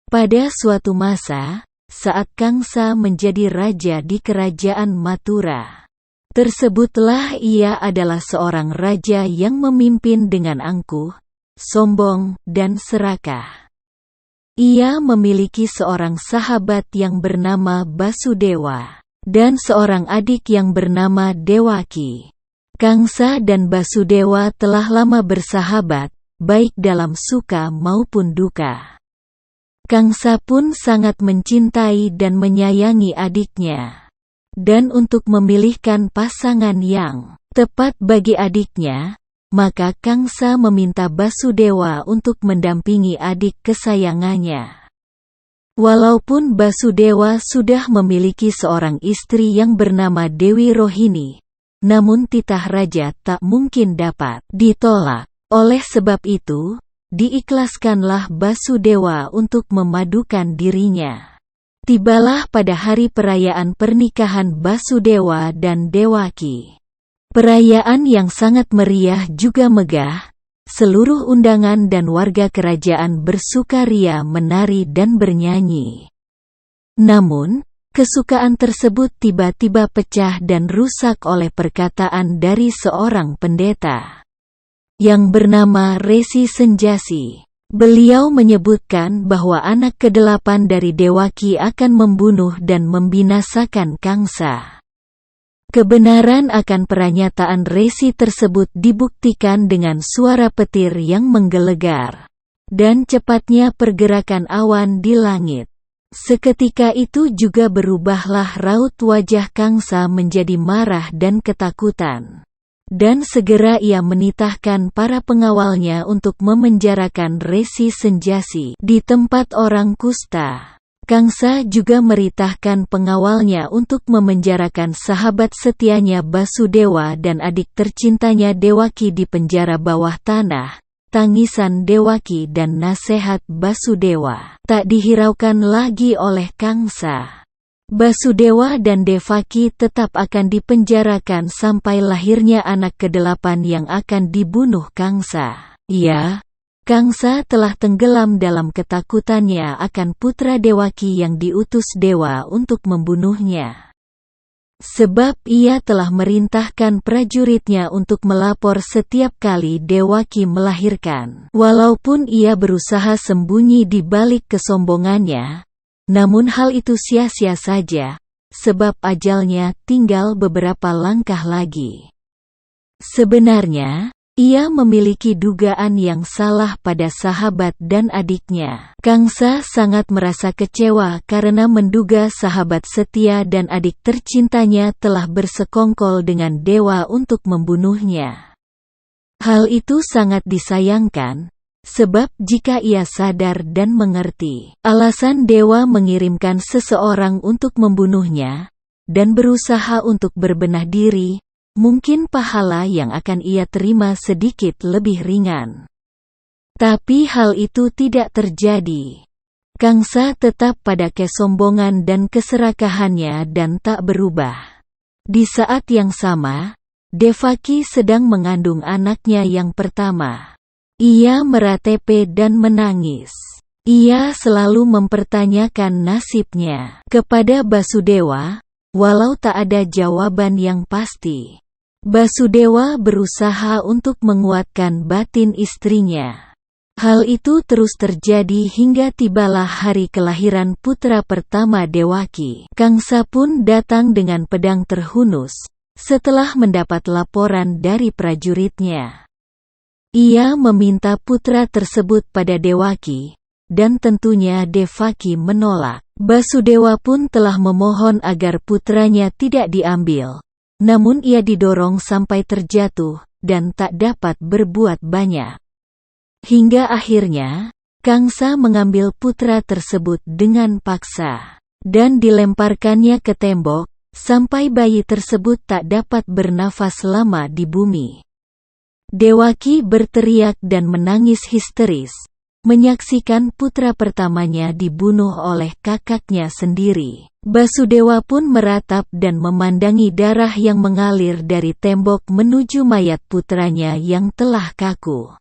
Pada suatu masa, saat Kangsa menjadi raja di kerajaan Mathura, tersebutlah ia adalah seorang raja yang memimpin dengan angkuh, sombong, dan serakah. Ia memiliki seorang sahabat yang bernama Basudewa, dan seorang adik yang bernama Dewaki. Kangsa dan Basudewa telah lama bersahabat, baik dalam suka maupun duka. Kangsa pun sangat mencintai dan menyayangi adiknya. Dan untuk memilihkan pasangan yang tepat bagi adiknya, maka Kangsa meminta Basudewa untuk mendampingi adik kesayangannya. Walaupun Basudewa sudah memiliki seorang istri yang bernama Dewi Rohini, namun titah raja tak mungkin dapat ditolak. Oleh sebab itu, diikhlaskanlah Basudewa untuk memadukan dirinya. Tibalah pada hari perayaan pernikahan Basudewa dan Dewaki. Perayaan yang sangat meriah juga megah. Seluruh undangan dan warga kerajaan bersukaria menari dan bernyanyi. Namun, kesukaan tersebut tiba-tiba pecah dan rusak oleh perkataan dari seorang pendeta yang bernama Resi Senjasi. Beliau menyebutkan bahwa anak ke-8 dari Dewaki akan membunuh dan membinasakan Kangsa. Kebenaran akan pernyataan Resi tersebut dibuktikan dengan suara petir yang menggelegar dan cepatnya pergerakan awan di langit. Seketika itu juga berubahlah raut wajah Kangsa menjadi marah dan ketakutan. Dan segera ia menitahkan para pengawalnya untuk memenjarakan Resi Senjasi di tempat orang kusta. Kangsa juga meritahkan pengawalnya untuk memenjarakan sahabat setianya Basudewa dan adik tercintanya Dewaki di penjara bawah tanah. Tangisan Dewaki dan nasihat Basudewa tak dihiraukan lagi oleh Kangsa. Basudewa dan Dewaki tetap akan dipenjarakan sampai lahirnya anak ke-8 yang akan dibunuh Kangsa. Ya, Kangsa telah tenggelam dalam ketakutannya akan putra Dewaki yang diutus dewa untuk membunuhnya. Sebab ia telah merintahkan prajuritnya untuk melapor setiap kali Dewaki melahirkan. Walaupun ia berusaha sembunyi di balik kesombongannya, namun hal itu sia-sia saja, sebab ajalnya tinggal beberapa langkah lagi. Sebenarnya, ia memiliki dugaan yang salah pada sahabat dan adiknya. Kangsa sangat merasa kecewa karena menduga sahabat setia dan adik tercintanya telah bersekongkol dengan dewa untuk membunuhnya. Hal itu sangat disayangkan. Sebab jika ia sadar dan mengerti alasan dewa mengirimkan seseorang untuk membunuhnya, dan berusaha untuk berbenah diri, mungkin pahala yang akan ia terima sedikit lebih ringan. Tapi hal itu tidak terjadi. Kangsa tetap pada kesombongan dan keserakahannya dan tak berubah. Di saat yang sama, Dewaki sedang mengandung anaknya yang pertama. Ia meratepe dan menangis. Ia selalu mempertanyakan nasibnya kepada Basudewa, walau tak ada jawaban yang pasti. Basudewa berusaha untuk menguatkan batin istrinya. Hal itu terus terjadi hingga tibalah hari kelahiran putra pertama Dewaki. Kangsa pun datang dengan pedang terhunus, setelah mendapat laporan dari prajuritnya. Ia meminta putra tersebut pada Dewaki, dan tentunya Dewaki menolak. Basudewa pun telah memohon agar putranya tidak diambil, namun ia didorong sampai terjatuh, dan tak dapat berbuat banyak. Hingga akhirnya, Kangsa mengambil putra tersebut dengan paksa, dan dilemparkannya ke tembok, sampai bayi tersebut tak dapat bernafas lama di bumi. Dewaki berteriak dan menangis histeris, menyaksikan putra pertamanya dibunuh oleh kakaknya sendiri. Basudewa pun meratap dan memandangi darah yang mengalir dari tembok menuju mayat putranya yang telah kaku.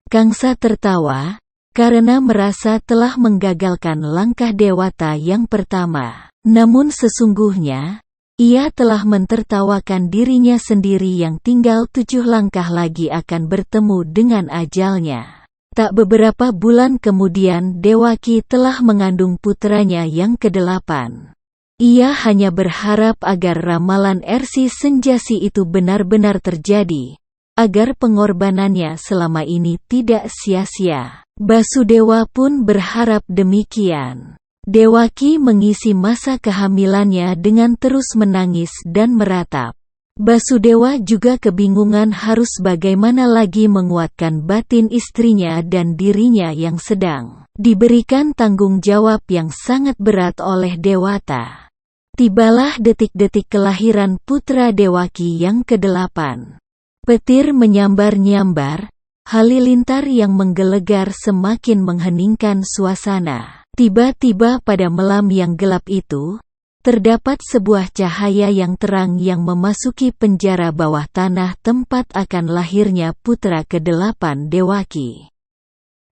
Kangsa tertawa, karena merasa telah menggagalkan langkah Dewata yang pertama. Namun sesungguhnya, ia telah mentertawakan dirinya sendiri yang tinggal 7 langkah lagi akan bertemu dengan ajalnya. Tak beberapa bulan kemudian Dewaki telah mengandung putranya yang ke-8. Ia hanya berharap agar ramalan Rsi Senjasi itu benar-benar terjadi, agar pengorbanannya selama ini tidak sia-sia. Basudewa pun berharap demikian. Dewaki mengisi masa kehamilannya dengan terus menangis dan meratap. Basudewa juga kebingungan harus bagaimana lagi menguatkan batin istrinya dan dirinya yang sedang diberikan tanggung jawab yang sangat berat oleh Dewata. Tibalah detik-detik kelahiran putra Dewaki yang ke-8. Petir menyambar-nyambar, halilintar yang menggelegar semakin mengheningkan suasana. Tiba-tiba pada malam yang gelap itu, terdapat sebuah cahaya yang terang yang memasuki penjara bawah tanah tempat akan lahirnya putra ke-8 Dewaki.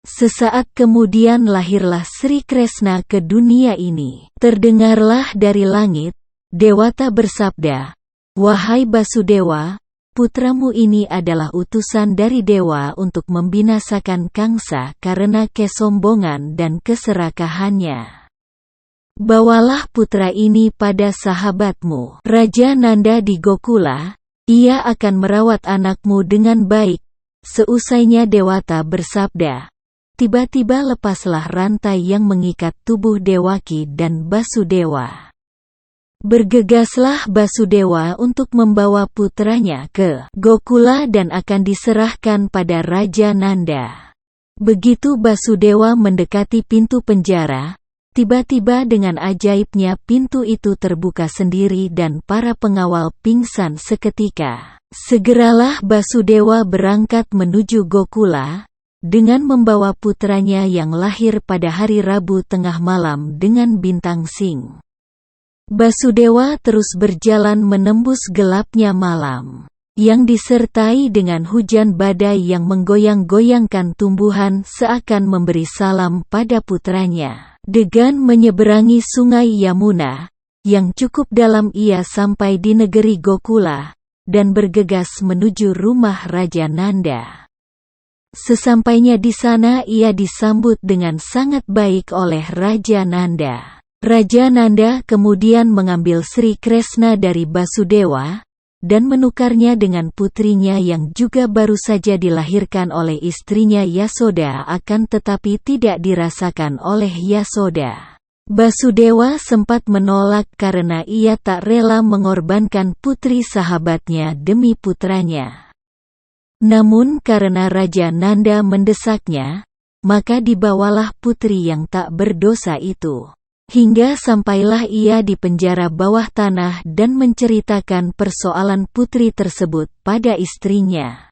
Sesaat kemudian lahirlah Sri Kresna ke dunia ini. Terdengarlah dari langit, Dewata bersabda, "Wahai Basudewa, putramu ini adalah utusan dari Dewa untuk membinasakan Kangsa karena kesombongan dan keserakahannya. Bawalah putra ini pada sahabatmu, Raja Nanda di Gokula, ia akan merawat anakmu dengan baik." Seusainya Dewata bersabda, tiba-tiba lepaslah rantai yang mengikat tubuh Dewaki dan Basudewa. Bergegaslah Basudewa untuk membawa putranya ke Gokula dan akan diserahkan pada Raja Nanda. Begitu Basudewa mendekati pintu penjara, tiba-tiba dengan ajaibnya pintu itu terbuka sendiri dan para pengawal pingsan seketika. Segeralah Basudewa berangkat menuju Gokula, dengan membawa putranya yang lahir pada hari Rabu tengah malam dengan bintang Sing. Basudewa terus berjalan menembus gelapnya malam, yang disertai dengan hujan badai yang menggoyang-goyangkan tumbuhan seakan memberi salam pada putranya. Dengan menyeberangi sungai Yamuna, yang cukup dalam ia sampai di negeri Gokula, dan bergegas menuju rumah Raja Nanda. Sesampainya di sana ia disambut dengan sangat baik oleh Raja Nanda. Raja Nanda kemudian mengambil Sri Kresna dari Basudewa, dan menukarnya dengan putrinya yang juga baru saja dilahirkan oleh istrinya Yasoda, akan tetapi tidak dirasakan oleh Yasoda. Basudewa sempat menolak karena ia tak rela mengorbankan putri sahabatnya demi putranya. Namun karena Raja Nanda mendesaknya, maka dibawalah putri yang tak berdosa itu. Hingga sampailah ia di penjara bawah tanah dan menceritakan persoalan putri tersebut pada istrinya.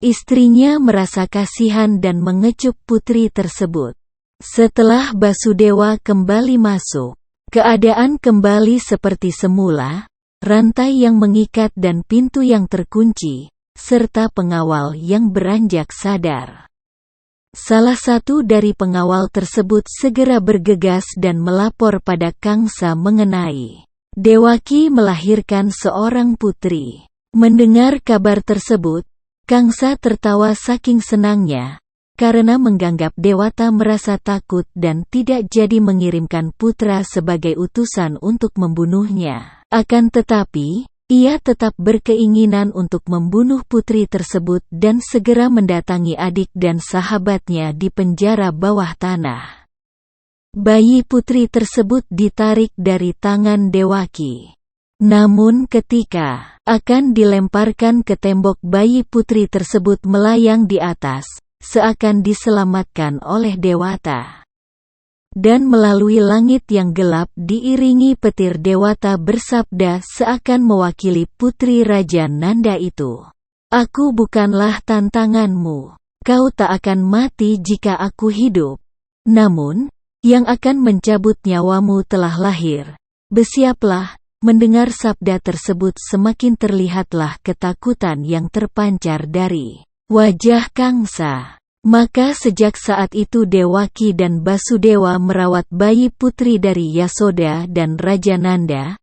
Istrinya merasa kasihan dan mengecup putri tersebut. Setelah Basudewa kembali masuk, keadaan kembali seperti semula, rantai yang mengikat dan pintu yang terkunci, serta pengawal yang beranjak sadar. Salah satu dari pengawal tersebut segera bergegas dan melapor pada Kangsa mengenai Dewaki melahirkan seorang putri. Mendengar kabar tersebut, Kangsa tertawa saking senangnya, karena menganggap Dewata merasa takut dan tidak jadi mengirimkan putra sebagai utusan untuk membunuhnya. Akan tetapi, ia tetap berkeinginan untuk membunuh putri tersebut dan segera mendatangi adik dan sahabatnya di penjara bawah tanah. Bayi putri tersebut ditarik dari tangan Dewaki. Namun ketika akan dilemparkan ke tembok, bayi putri tersebut melayang di atas, seakan diselamatkan oleh Dewata. Dan melalui langit yang gelap diiringi petir, Dewata bersabda seakan mewakili putri Raja Nanda itu. "Aku bukanlah tantanganmu. Kau tak akan mati jika aku hidup. Namun, yang akan mencabut nyawamu telah lahir. Bersiaplah." Mendengar sabda tersebut semakin terlihatlah ketakutan yang terpancar dari wajah Kangsa. Maka sejak saat itu Dewaki dan Basudewa merawat bayi putri dari Yasoda dan Raja Nanda,